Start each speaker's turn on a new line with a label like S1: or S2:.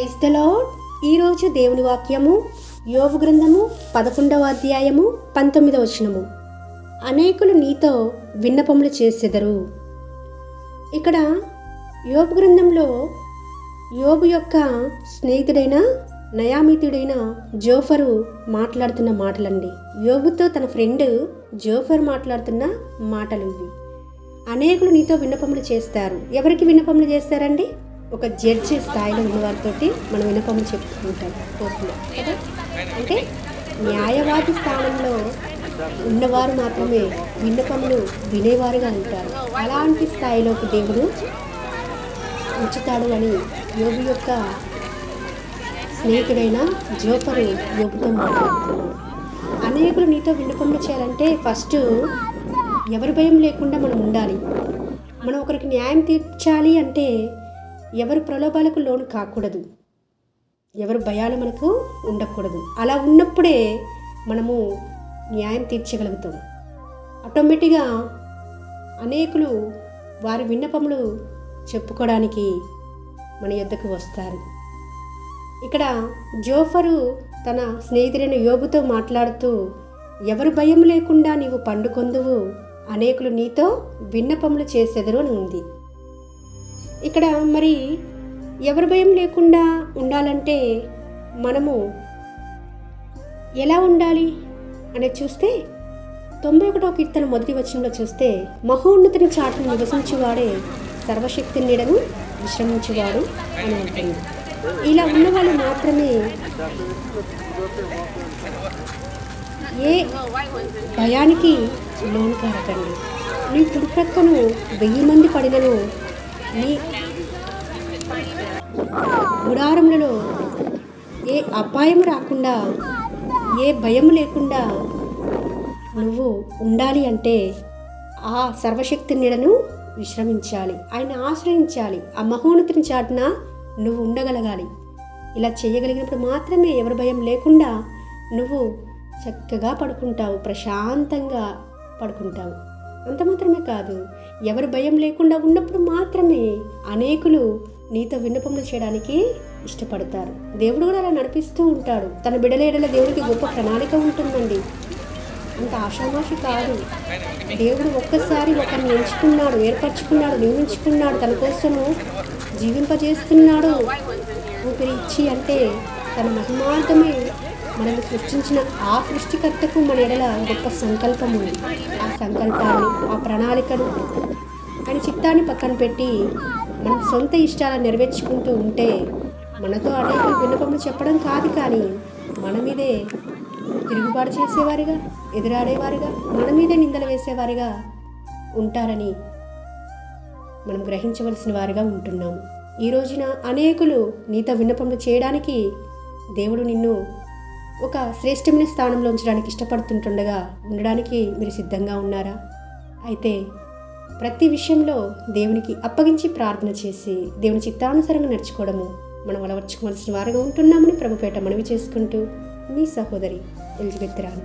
S1: Praise the lord. ఈరోజు దేవుని వాక్యము యోబు గ్రంథము 11వ అధ్యాయము 19వ వచనము. అనేకులు నీతో విన్నపములు చేసెదరు. ఇక్కడ యోబు గ్రంథంలో యోబు యొక్క స్నేహితుడైన నయామితుడైన జోఫరు మాట్లాడుతున్న మాటలండి. యోబుతో తన ఫ్రెండ్ జోఫర్ మాట్లాడుతున్న మాటలు ఇవి. అనేకులు నీతో విన్నపములు చేస్తారు. ఎవరికి విన్నపములు చేస్తారండి? ఒక జడ్జి స్థాయిలో ఉన్నవారితోటి మనం విన్నపములు చెప్పుకుంటాం కోర్టులో కదా. అంటే న్యాయవాది స్థానంలో ఉన్నవారు మాత్రమే విన్నపములు వినేవారుగా ఉంటారు. అలాంటి స్థాయిలోకి దేవుడు ఉంచుతాడు అని యోబు యొక్క స్నేహితుడైన జోఫరు యోబుతో మాట్లాడుతున్నాడు. అనేకులు నీతో విన్నపములు చేయాలంటే ఫస్ట్ ఎవరి భయం లేకుండా మనం ఉండాలి. మనం ఒకరికి న్యాయం తీర్చాలి అంటే ఎవరు ప్రలోభాలకు లోను కాకూడదు, ఎవరు భయాలు మనకు ఉండకూడదు. అలా ఉన్నప్పుడే మనము న్యాయం తీర్చగలుగుతాం. ఆటోమేటిక్గా అనేకులు వారి విన్నపములు చెప్పుకోవడానికి మన యొద్దకు వస్తారు. ఇక్కడ జోఫరు తన స్నేహితుడైన యోబుతో మాట్లాడుతూ, ఎవరు భయం లేకుండా నీవు పండుకొందువు, అనేకులు నీతో విన్నపములు చేసెదరు అని ఉంది. ఇక్కడ మరి ఎవరి భయం లేకుండా ఉండాలంటే మనము ఎలా ఉండాలి అనేది చూస్తే 91వ కీర్తన మొదటి వచనంలో చూస్తే, మహోన్నతుని చాటును నివసించువాడే సర్వశక్తి నీడను విశ్రమించువాడు అని ఉంటుంది. ఇలా ఉన్నవాళ్ళు మాత్రమే ఏ భయానికి లోను కారకండి. నీ కుడి ప్రక్కను 1000 మంది పడినను, నీ గుడారములలో ఏ అపాయం రాకుండా, ఏ భయం లేకుండా నువ్వు ఉండాలి అంటే ఆ సర్వశక్తి నీడను విశ్రమించాలి, ఆయన ఆశ్రయించాలి. ఆ మహోన్నతుని చాటున నువ్వు ఉండగలగాలి. ఇలా చేయగలిగినప్పుడు మాత్రమే ఎవరి భయం లేకుండా నువ్వు చక్కగా పడుకుంటావు, ప్రశాంతంగా పడుకుంటావు. అంత మాత్రమే కాదు, ఎవరి భయం లేకుండా ఉన్నప్పుడు మాత్రమే అనేకులు నీతో విన్నపములు చేయడానికి ఇష్టపడతారు. దేవుడు కూడా అలా నడిపిస్తూ ఉంటాడు. తన బిడ్డల ఎడల దేవుడికి గొప్ప ప్రణాళిక ఉంటుందండి. అంత ఆషామాషి కాదు. దేవుడు ఒక్కసారి ఒకరిని ఎంచుకున్నాడు, ఏర్పరచుకున్నాడు, నియమించుకున్నాడు, తన కోసము జీవింపజేస్తున్నాడు ఊపిరి ఇచ్చి. అంటే తన మహిమార్థమే మనల్ని సృష్టించిన ఆ సృష్టికర్తకు మన ఎడల గొప్ప సంకల్పం ఉంది. ఆ సంకల్పాన్ని, ఆ ప్రణాళికను, ఆయన చిత్తాన్ని పక్కన పెట్టి మన సొంత ఇష్టాలను నెరవేర్చుకుంటూ ఉంటే మనతో అనేక విన్నపములు చెప్పడం కాదు, కానీ మన మీదే తిరుగుబాటు చేసేవారిగా, ఎదురాడేవారిగా, మన మీదే నిందలు వేసేవారిగా ఉంటారని మనం గ్రహించవలసిన వారిగా ఉంటున్నాము. ఈ రోజున అనేకులు నీతో విన్నపములు చేయడానికి దేవుడు నిన్ను ఒక శ్రేష్టమైన స్థానంలో ఉంచడానికి ఇష్టపడుతుంటుండగా ఉండడానికి మీరు సిద్ధంగా ఉన్నారా? అయితే ప్రతి విషయంలో దేవునికి అప్పగించి ప్రార్థన చేసి దేవుని చిత్తానుసారంగా నడుచుకోవడము మనం అలవర్చుకోవాల్సిన వారుగా ఉంటున్నామని ప్రభుపేట మనవి చేసుకుంటూ మీ సహోదరి ఎలిజబెత్ రాణి.